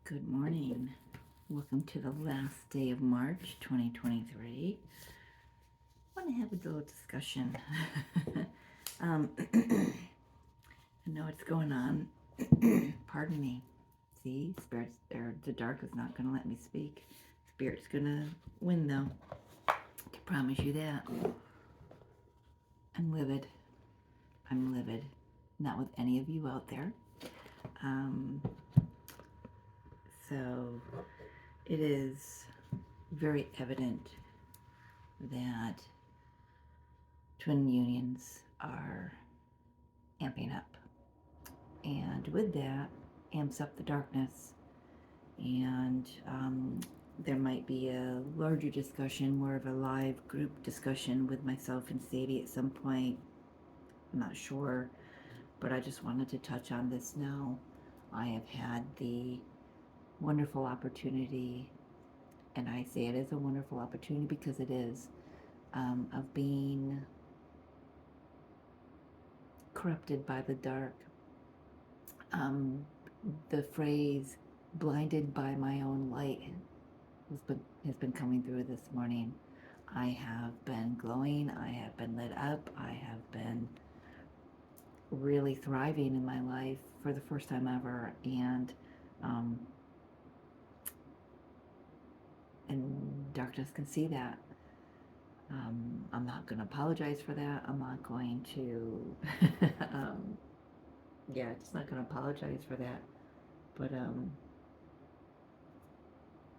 Good morning. Welcome to the last day of March 2023. I want to have a little discussion. I know what's going on. Pardon me. See, spirits, or the dark is not going to let me speak. Spirit's going to win, though. I can promise you that. I'm livid. I'm livid. Not with any of you out there. So it is very evident that twin unions are amping up. And with that, amps up the darkness. And there might be a larger discussion, more of a live group discussion with myself and Sadie at some point. I'm not sure, but I just wanted to touch on this now. I have had the wonderful opportunity, and I say it is a wonderful opportunity because it is, of being corrupted by the dark. The phrase blinded by my own light has been coming through this morning. I have been glowing, I have been lit up, I have been really thriving in my life for the first time ever, and darkness can see that. I'm not going to apologize for that. I'm not going to just not going to apologize for that. But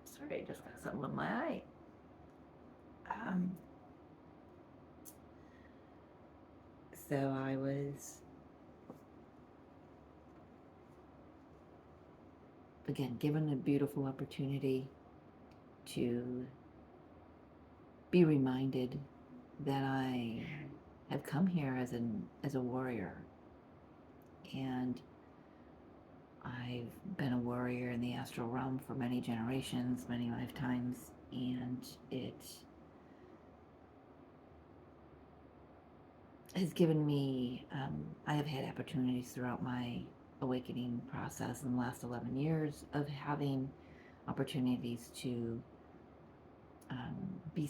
sorry, I just got something in my eye. So I was, again, given a beautiful opportunity to be reminded that I have come here as a warrior, and I've been a warrior in the astral realm for many generations, many lifetimes, and it has given me, I have had opportunities throughout my awakening process in the last 11 years of having opportunities to be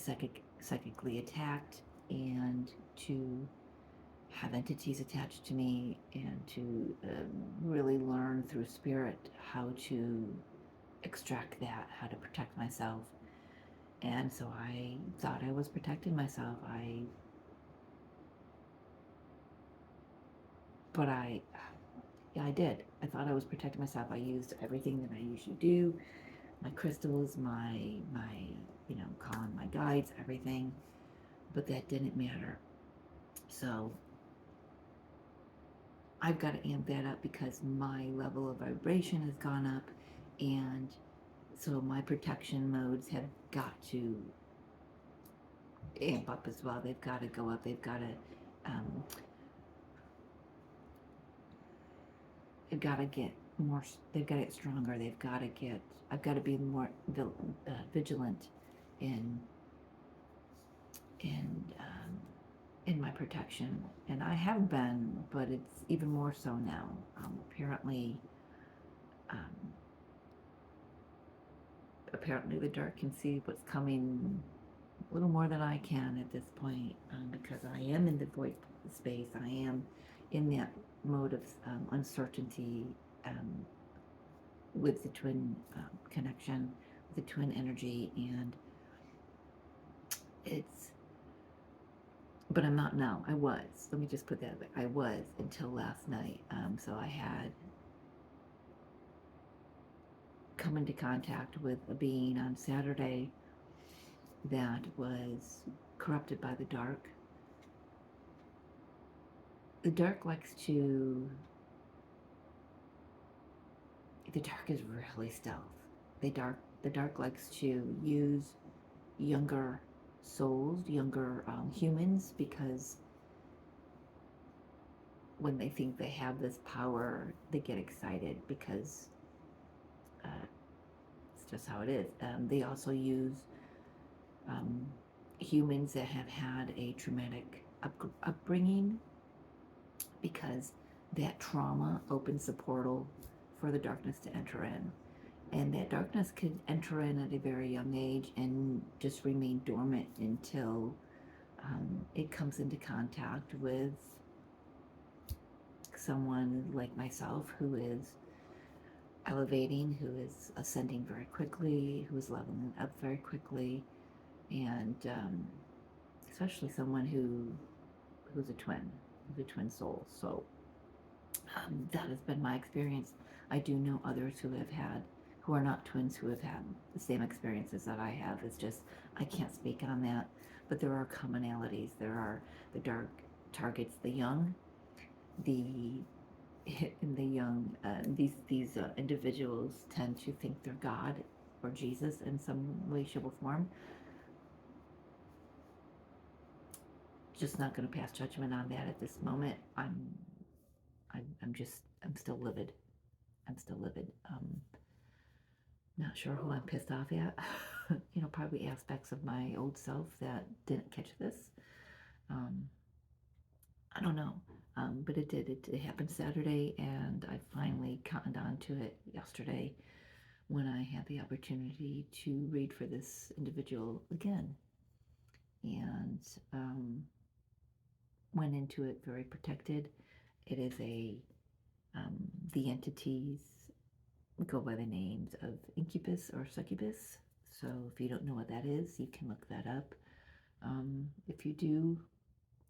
psychically attacked and to have entities attached to me, and to really learn through spirit how to extract that, how to protect myself. And so I thought I was protecting myself. I did. I thought I was protecting myself. I used everything that I usually do, my crystals, my calling my guides, everything, but that didn't matter. So I've got to amp that up because my level of vibration has gone up, and so my protection modes have got to amp up as well. They've got to go up. They've got to get more. They've got to get stronger. I've got to be more vigilant in my protection, and I have been, but it's even more so now. Apparently the dark can see what's coming a little more than I can at this point, because I am in the void space. I am in that mode of uncertainty, with the twin connection, with the twin energy, and but I'm not now. I was. Let me just put that way. I was until last night. So I had come into contact with a being on Saturday that was corrupted by the dark. The dark is really stealth. The dark likes to use younger souls, younger humans, because when they think they have this power, they get excited because it's just how it is. They also use humans that have had a traumatic upbringing, because that trauma opens the portal for the darkness to enter in. And that darkness could enter in at a very young age and just remain dormant until it comes into contact with someone like myself who is elevating, who is ascending very quickly, who is leveling up very quickly, and especially someone who's a twin soul. So that has been my experience. I do know others who are not twins, who have had the same experiences that I have. It's just, I can't speak on that, but there are commonalities. There are the dark targets, the young, the these individuals tend to think they're God or Jesus in some way, shape, or form. Just not going to pass judgment on that at this moment. I'm still livid. I'm still livid. Not sure who I'm pissed off at. Probably aspects of my old self that didn't catch this. Um, I don't know. But it did. It happened Saturday, and I finally cottoned on to it yesterday when I had the opportunity to read for this individual again. And went into it very protected. It is the entities go by the names of incubus or succubus. So if you don't know what that is, you can look that up. If you do,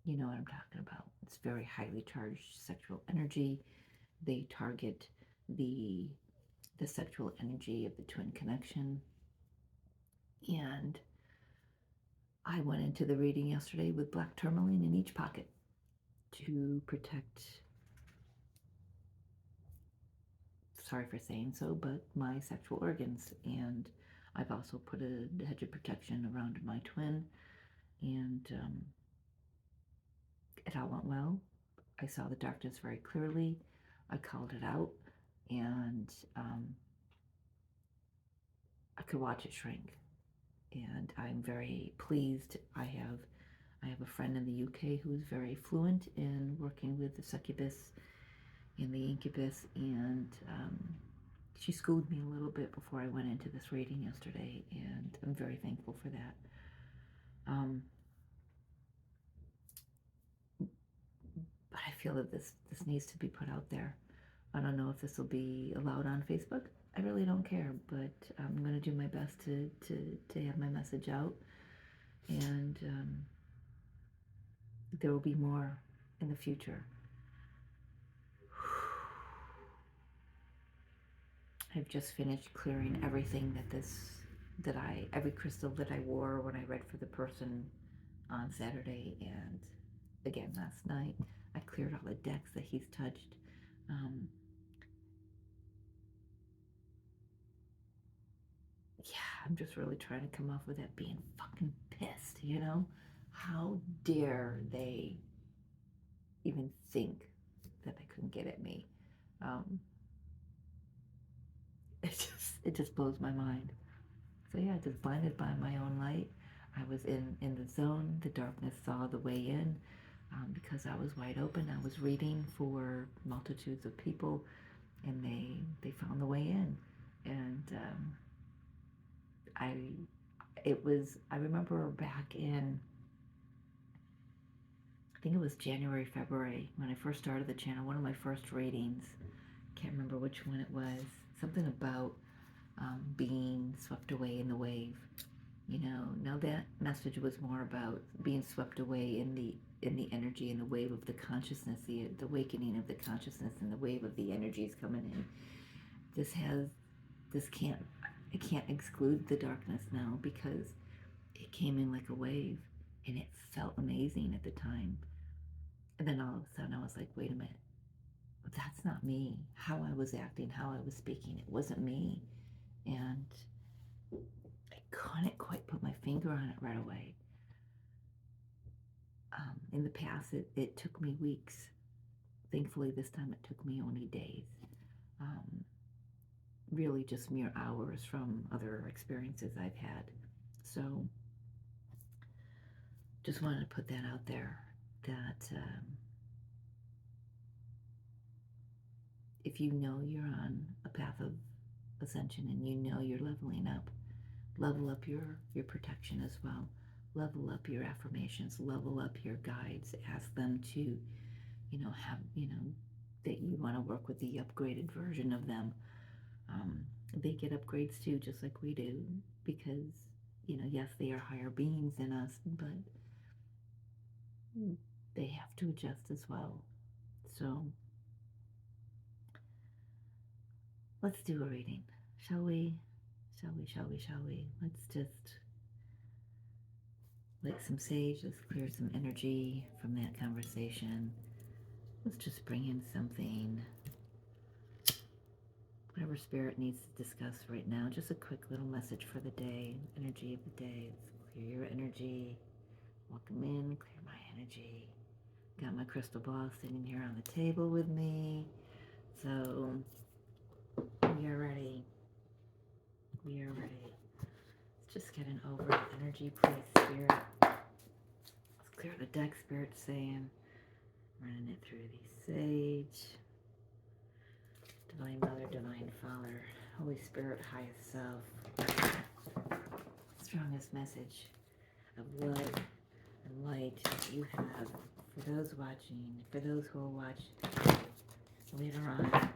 you know what I'm talking about. It's very highly charged sexual energy. They target the sexual energy of the twin connection. And I went into the reading yesterday with black tourmaline in each pocket to protect, sorry for saying so, but my sexual organs. And I've also put a hedge of protection around my twin, and it all went well. I saw the darkness very clearly. I called it out, and I could watch it shrink. And I'm very pleased. I have a friend in the UK who is very fluent in working with the succubus and the incubus, and she schooled me a little bit before I went into this reading yesterday, and I'm very thankful for that. But I feel that this needs to be put out there. I don't know if this will be allowed on Facebook. I really don't care, but I'm going to do my best to have my message out, and there will be more in the future. I've just finished clearing everything every crystal that I wore when I read for the person on Saturday, and again last night. I cleared all the decks that he's touched. Yeah, I'm just really trying to come off with that being fucking pissed, you know? How dare they even think that they couldn't get at me? Um, it just blows my mind. So yeah, just blinded by my own light. I was in the zone. The darkness saw the way in. Because I was wide open, I was reading for multitudes of people, and they found the way in. And I remember back in, I think it was January, February, when I first started the channel, one of my first readings, can't remember which one it was, something about being swept away in the wave. Now that message was more about being swept away in the energy, in the wave of the consciousness, the awakening of the consciousness, and the wave of the energies coming in. It can't exclude the darkness now, because it came in like a wave, and it felt amazing at the time. And then all of a sudden I was like, wait a minute, that's not me. How I was acting, how I was speaking, it wasn't me. And I couldn't quite put my finger on it right away. In the past, it took me weeks. Thankfully, this time it took me only days. Really just mere hours from other experiences I've had. So just wanted to put that out there, that if you know you're on a path of ascension, and you know you're leveling up. Level up your protection as well. Level up your affirmations. Level up your guides. Ask them to, have, that you want to work with the upgraded version of them. They get upgrades too, just like we do, because, yes, they are higher beings than us, but they have to adjust as well. So let's do a reading, shall we? Shall we? Let's just light some sage. Let's clear some energy from that conversation. Let's just bring in something, whatever spirit needs to discuss right now. Just a quick little message for the day, energy of the day. Let's clear your energy. Welcome in, clear my energy. Got my crystal ball sitting here on the table with me. So we are ready. We are ready. Let's just get an overall energy, please, spirit. Let's clear the deck, spirit saying. Running it through the sage. Divine Mother, Divine Father, Holy Spirit, highest self. Strongest message of love and light you have for those watching, for those who will watch later on.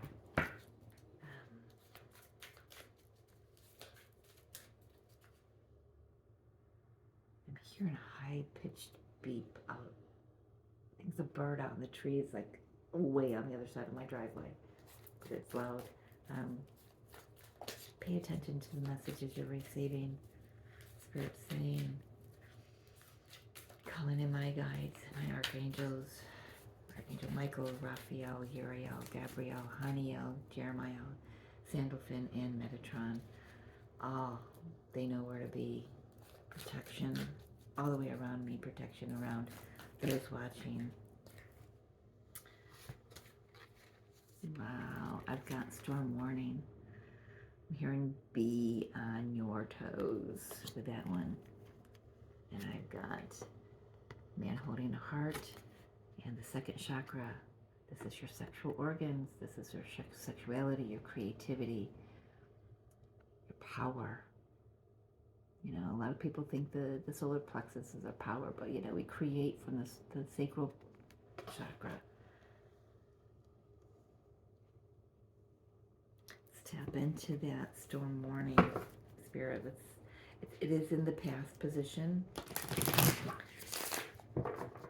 I'm hearing a high-pitched beep out. I think it's a bird out in the trees, like way on the other side of my driveway. But it's loud. Pay attention to the messages you're receiving. Spirit saying, calling in my guides, my archangels, Archangel Michael, Raphael, Uriel, Gabriel, Haniel, Jeremiah, Sandalphon, and Metatron. All they know where to be. Protection all the way around me, protection around those watching. Wow, I've got storm warning. I'm hearing be on your toes with that one. And I've got man holding a heart and the second chakra. This is your sexual organs. This is your sexuality, your creativity, your power. A lot of people think the solar plexus is our power, but we create from the sacral chakra. Let's tap into that storm warning, spirit. It is in the past position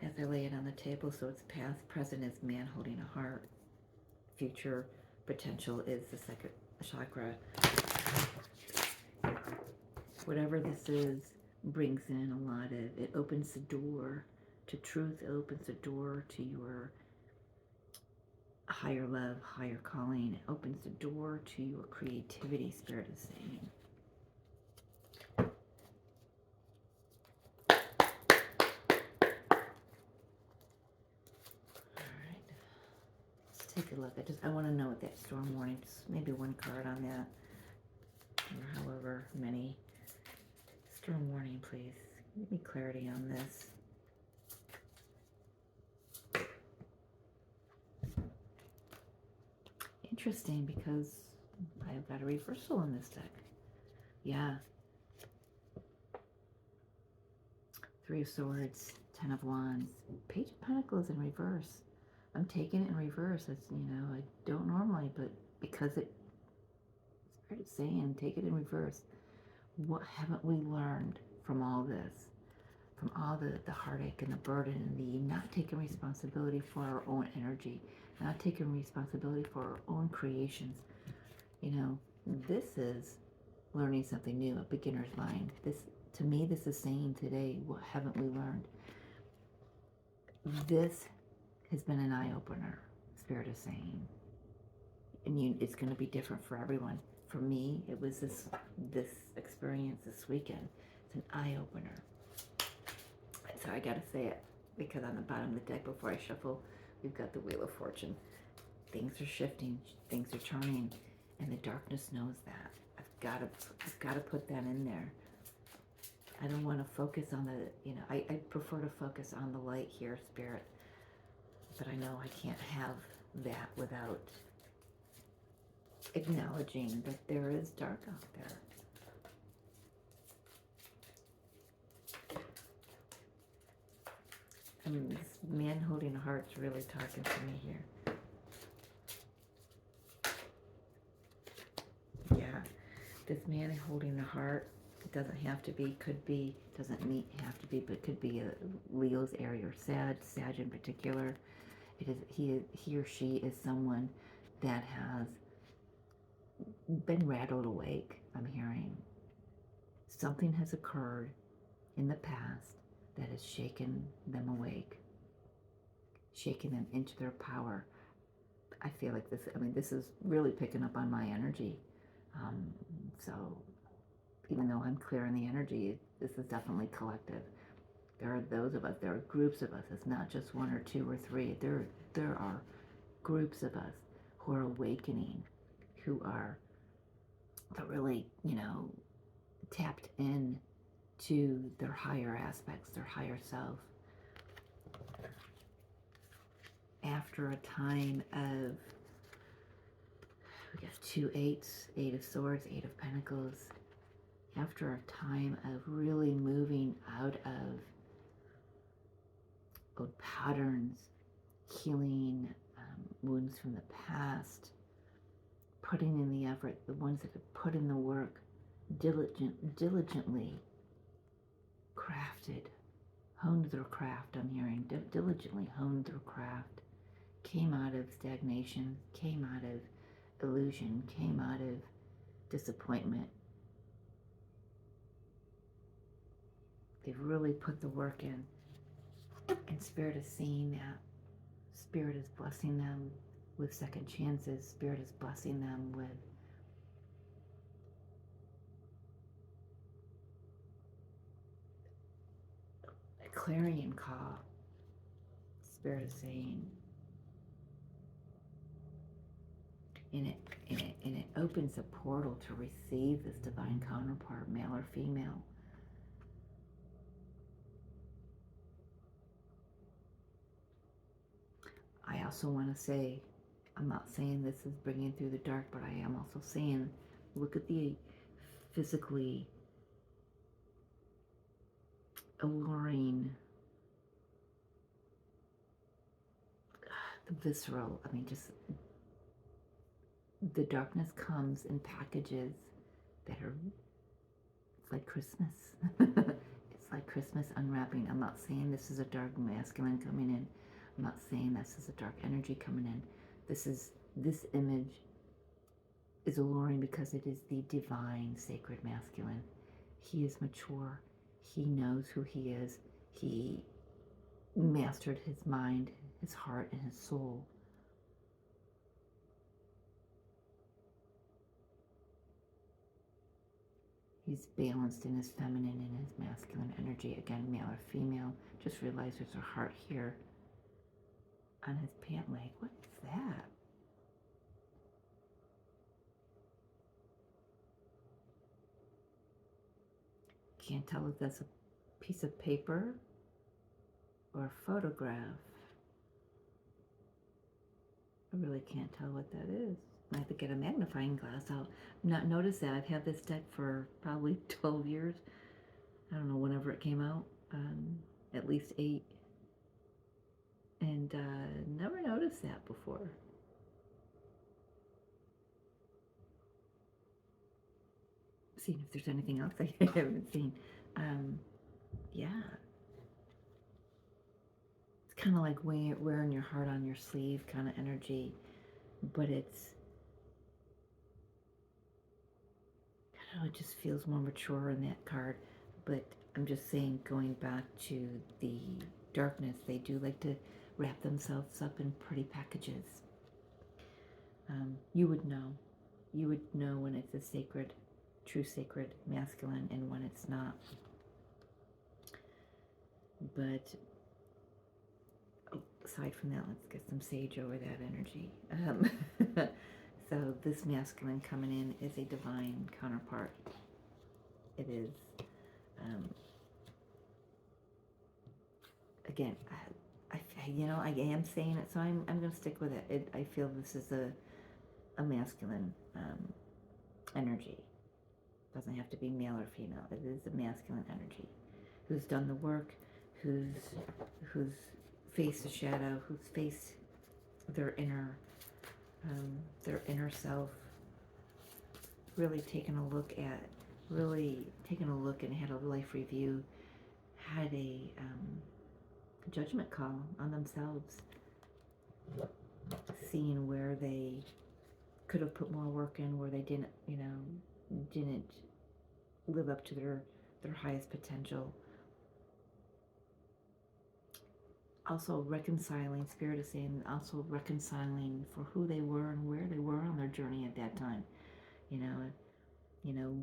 as I lay it on the table, so it's past. Present is man holding a heart. Future potential is the second chakra. Whatever this is brings in a lot of, it opens the door to truth. It opens the door to your higher love, higher calling. It opens the door to your creativity, spirit is saying. Alright. Let's take a look. I want to know what that storm warning, just maybe one card on that. Or however many. Storm warning, please. Give me clarity on this. Interesting, because I've got a reversal in this deck. Yeah. Three of Swords, Ten of Wands, Page of Pentacles in reverse. I'm taking it in reverse. It's, I don't normally, but because Spirit's saying, take it in reverse. What haven't we learned from all this? From all the heartache and the burden and the not taking responsibility for our own energy, not taking responsibility for our own creations. This is learning something new, a beginner's mind. To me, this is saying today, what haven't we learned? This has been an eye-opener, Spirit is saying. And it's going to be different for everyone. For me, it was this experience this weekend. It's an eye-opener. So I got to say it, because on the bottom of the deck before I shuffle, we've got the Wheel of Fortune. Things are shifting, things are turning, and the darkness knows that. I've got to put that in there. I don't want to focus on I prefer to focus on the light here, Spirit. But I know I can't have that without acknowledging that there is dark out there. This man holding a heart's really talking to me here. Yeah, this man holding a heart, it doesn't have to be, could be, doesn't have to be, but could be a Leo's area or Sag in particular. It is he or she is someone that has been rattled awake. I'm hearing something has occurred in the past that has shaken them awake, shaking them into their power. I feel like this, I mean, this is really picking up on my energy. So even though I'm clear on the energy, this is definitely collective. There are those of us, there are groups of us. It's not just one or two or three. There are groups of us who are awakening, who are really, tapped in to their higher aspects, their higher self. After a time of, we got 2 8s, 8 of Swords, 8 of Pentacles. After a time of really moving out of old patterns, healing wounds from the past, putting in the effort, the ones that have put in the work, diligently crafted, honed their craft, I'm hearing, diligently honed their craft, came out of stagnation, came out of illusion, came out of disappointment. They've really put the work in, and Spirit is seeing that. Spirit is blessing them with second chances. Spirit is blessing them with a clarion call. Spirit is saying, and it opens a portal to receive this divine counterpart, male or female. I also want to say, I'm not saying this is bringing through the dark, but I am also saying, look at the physically alluring, the visceral, I mean, just the darkness comes in packages that are, it's like Christmas. It's like Christmas unwrapping. I'm not saying this is a dark masculine coming in. I'm not saying this is a dark energy coming in. This image is alluring because it is the divine sacred masculine. He is mature. He knows who he is. He mastered his mind, his heart, and his soul. He's balanced in his feminine and his masculine energy. Again, male or female. Just realize there's a heart here on his pant leg. What is that? Can't tell if that's a piece of paper or a photograph. I really can't tell what that is. I have to get a magnifying glass out. Not noticed that. I've had this deck for probably 12 years. I don't know, whenever it came out. At least 8. And never noticed that before. Seeing if there's anything else I haven't seen. Yeah. It's kind of like wearing your heart on your sleeve kind of energy. But it's, I don't know, it just feels more mature in that card. But I'm just saying, going back to the darkness, they do like to wrap themselves up in pretty packages. You would know. You would know when it's a sacred, true sacred masculine and when it's not. But aside from that, let's get some sage over that energy. So this masculine coming in is a divine counterpart. It is. Again, I am saying it, so I'm going to stick with it. I feel this is a a masculine energy. Doesn't have to be male or female. It is a masculine energy who's done the work, who's faced the shadow, who's faced their inner self, really taken a look and had a life review, had a judgment call on themselves, seeing where they could have put more work in, where they didn't live up to their highest potential. Also reconciling, Spirit is saying, also reconciling for who they were and where they were on their journey at that time.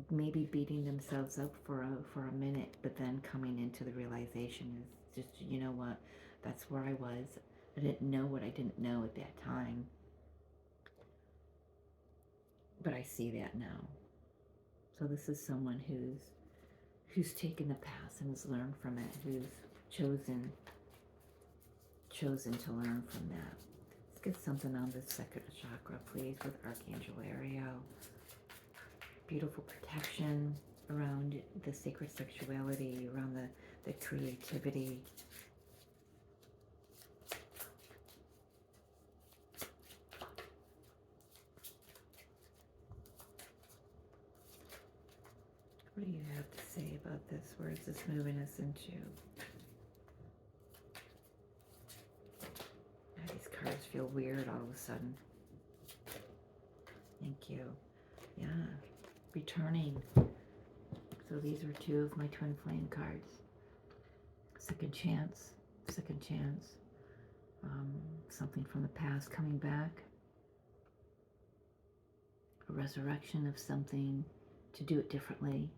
Maybe beating themselves up for a minute, but then coming into the realization is just, you know what, that's where I was. I didn't know what I didn't know at that time, but I see that now. So this is someone who's taken the past and has learned from it, who's chosen to learn from that. Let's get something on the second chakra, please, with Archangel Ariel. Beautiful protection around the sacred sexuality, around the creativity. What do you have to say about this? Where is this moving us into? These cards feel weird all of a sudden. Thank you. Yeah. Returning. So these are two of my twin flame cards. Second chance. Second chance. Something from the past coming back. A resurrection of something to do it differently.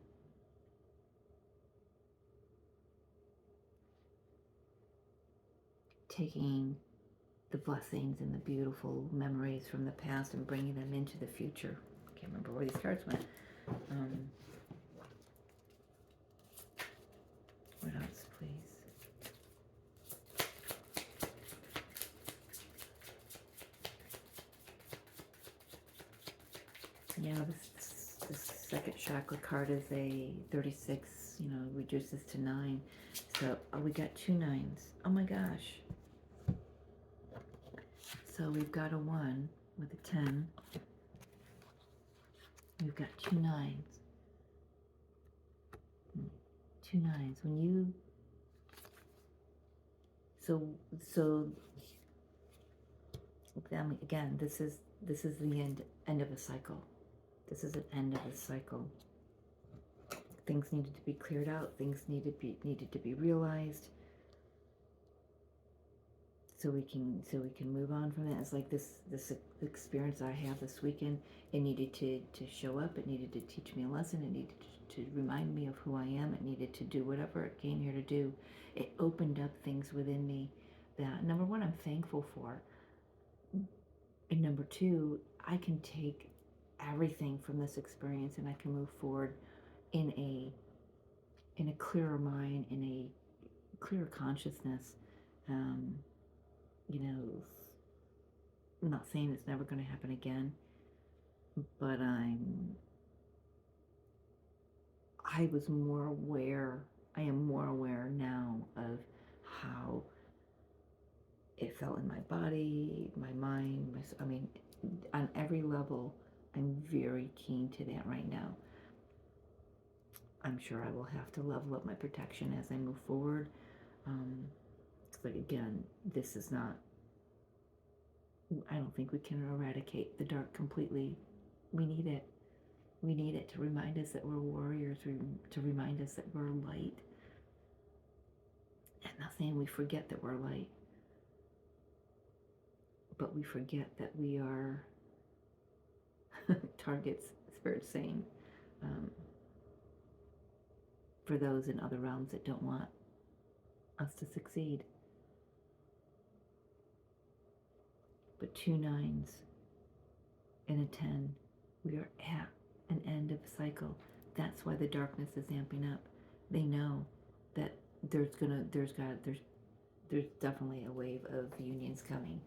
Taking the blessings and the beautiful memories from the past and bringing them into the future. I can't remember where these cards went. What else, please? Yeah, this second chakra card is a 36, reduces to 9. So we got 2 9s. Oh my gosh. So we've got a 1 with a 10. We've got 2 9s. 2 9s. When you so again, this is the end of a cycle. This is an end of a cycle. Things needed to be cleared out. Things needed to be realized. So we can move on from that. It's like this experience I have this weekend. It needed to show up. It needed to teach me a lesson. It needed to remind me of who I am. It needed to do whatever it came here to do. It opened up things within me that, number one, I'm thankful for. And number two, I can take everything from this experience and I can move forward in a clearer mind, in a clearer consciousness. I'm not saying it's never going to happen again, but I am more aware now of how it felt in my body, my mind, on every level. I'm very keen to that right now. I'm sure I will have to level up my protection as I move forward. But again, this is not, I don't think we can eradicate the dark completely. We need it. We need it to remind us that we're warriors, to remind us that we're light. I'm not saying we forget that we're light, but we forget that we are targets, Spirit's saying, for those in other realms that don't want us to succeed. But 2 9s and a 10, we are at an end of a cycle. That's why the darkness is amping up. They know that there's definitely a wave of unions coming.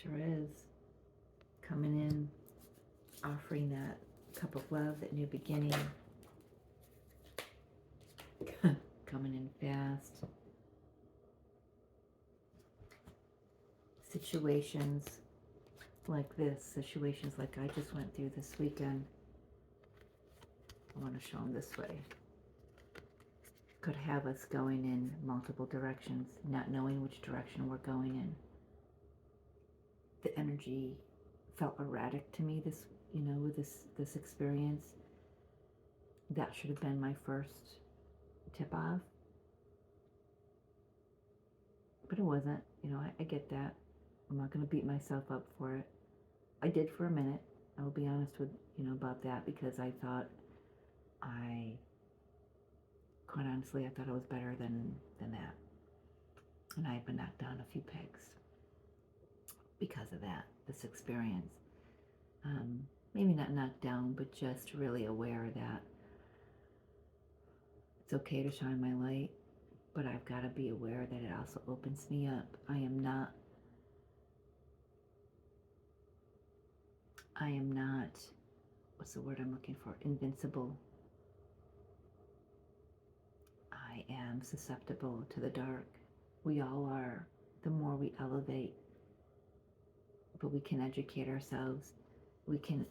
sure is. Coming in, offering that cup of love, that new beginning. Coming in fast. Situations like this, situations like I just went through this weekend, I want to show them this way, could have us going in multiple directions, not knowing which direction we're going in. The energy felt erratic to me this, with this experience. That should have been my first tip off, but it wasn't. I get that. I'm not going to beat myself up for it. I did for a minute. I will be honest with about that, because I thought quite honestly, I thought I was better than that, and I had been knocked down a few pegs because of that. This experience, maybe not knocked down, but just really aware that it's okay to shine my light, but I've got to be aware that it also opens me up. I am not, what's the word I'm looking for? Invincible. I am susceptible to the dark. We all are. The more we elevate, but we can educate ourselves. We can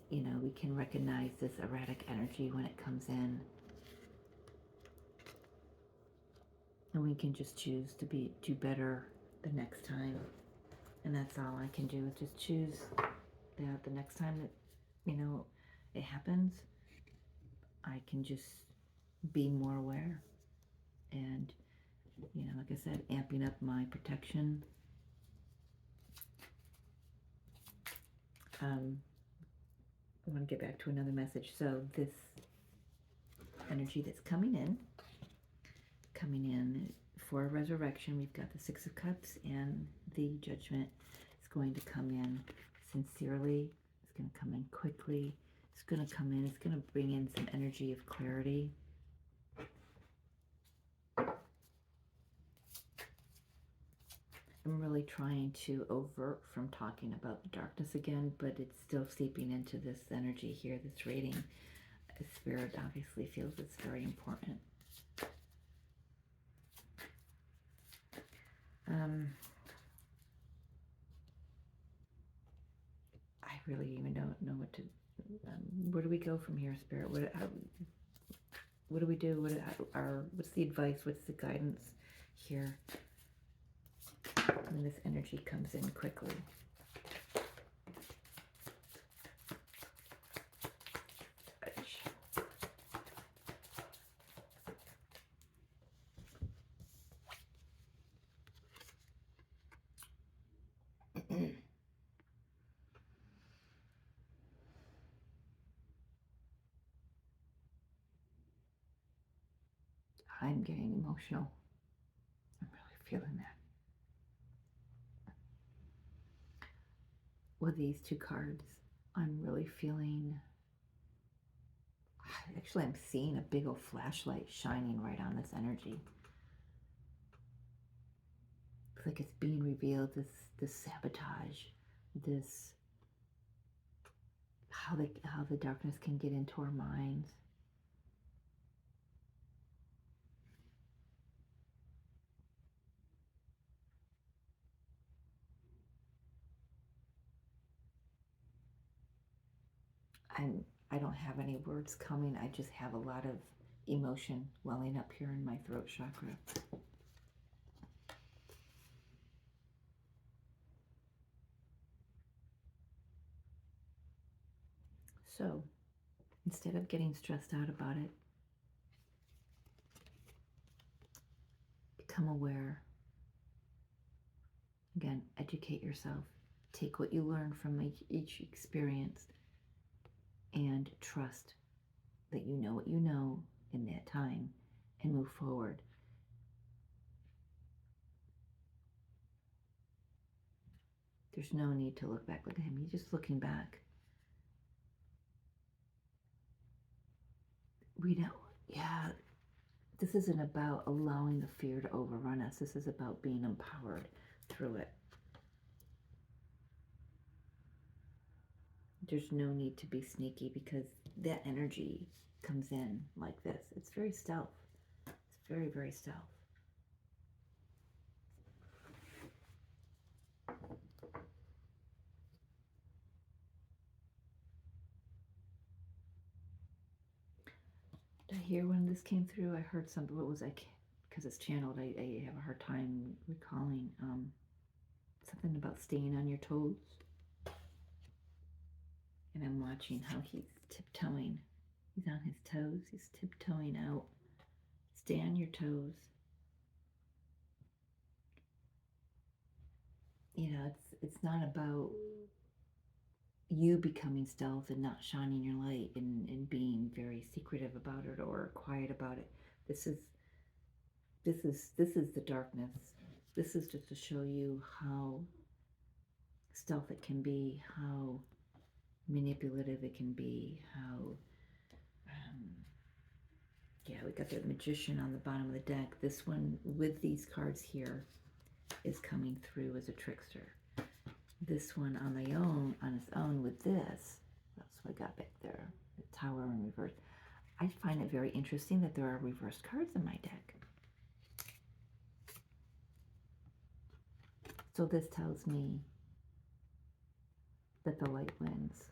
recognize this erratic energy when it comes in. And we can just choose to do better the next time. And that's all I can do, is just choose that the next time that, it happens, I can just be more aware. And, like I said, amping up my protection. I want to get back to another message. So this energy that's coming in for a resurrection, we've got the Six of Cups and the Judgment. It's going to come in sincerely. It's going to come in quickly. It's going to come in. It's going to bring in some energy of clarity. I'm really trying to avert from talking about the darkness again, but it's still seeping into this energy here, this reading. Spirit obviously feels it's very important. I really even don't know what to. Where do we go from here, Spirit? What do we do? What's the advice? What's the guidance here? When this energy comes in quickly. I'm getting emotional. I'm really feeling that. With these two cards, I'm really feeling, actually I'm seeing a big old flashlight shining right on this energy. It's like it's being revealed, this sabotage, this, how the darkness can get into our minds. I don't have any words coming. I just have a lot of emotion welling up here in my throat chakra. So instead of getting stressed out about it, become aware. Again, educate yourself. Take what you learn from each experience and trust that you know what you know in that time and move forward. There's no need to look back. Look at him. He's just looking back. We know, yeah, this isn't about allowing the fear to overrun us. This is about being empowered through it. there's no need to be sneaky because that energy comes in like this. It's very stealth. It's very, very stealth. Did I hear when this came through? I heard something. What was I? Because it's channeled, I have a hard time recalling. Something about staying on your toes. And I'm watching how he's tiptoeing. He's on his toes. He's tiptoeing out. Stay on your toes. You know, it's not about you becoming stealth and not shining your light and being very secretive about it or quiet about it. This is the darkness. This is just to show you how stealth it can be, how manipulative it can be, how yeah, we got the Magician on the bottom of the deck. This one with these cards here is coming through as a trickster. This one on its own with this, what else have I got back there? The Tower in reverse. I find it very interesting that there are reversed cards in my deck. So this tells me that the light wins.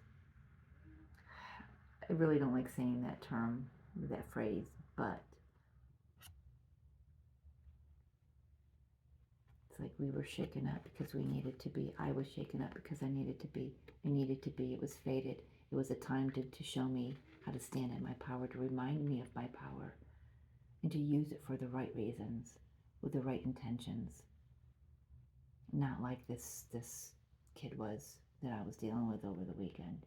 I really don't like saying that term, that phrase, but it's like we were shaken up because we needed to be. I was shaken up because I needed to be. I needed to be. It was fated. It was a time to show me how to stand in my power, to remind me of my power, and to use it for the right reasons, with the right intentions. Not like this kid was that I was dealing with over the weekend.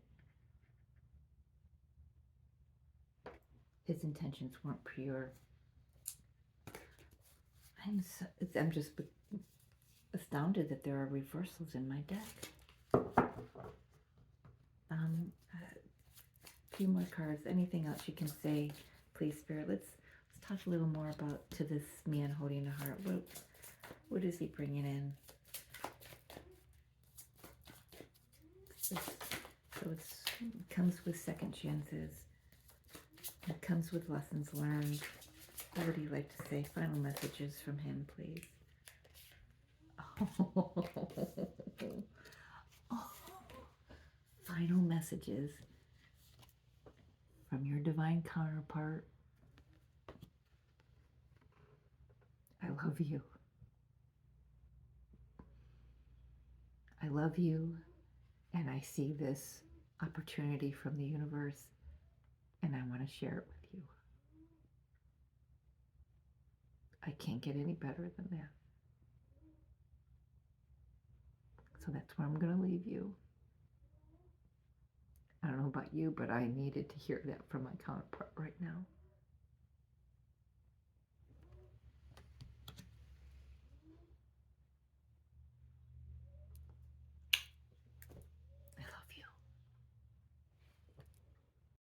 His intentions weren't pure. I'm just astounded that there are reversals in my deck. A few more cards. Anything else you can say, please, Spirit? Let's talk a little more about to this man holding a heart. What is he bringing in? So it comes with second chances. It comes with lessons learned. What would you like to say? Final messages from him, please. Oh. Final messages from your divine counterpart. I love you. I love you, and I see this opportunity from the universe, and I want to share it with you. I can't get any better than that. So that's where I'm going to leave you. I don't know about you, but I needed to hear that from my counterpart right now.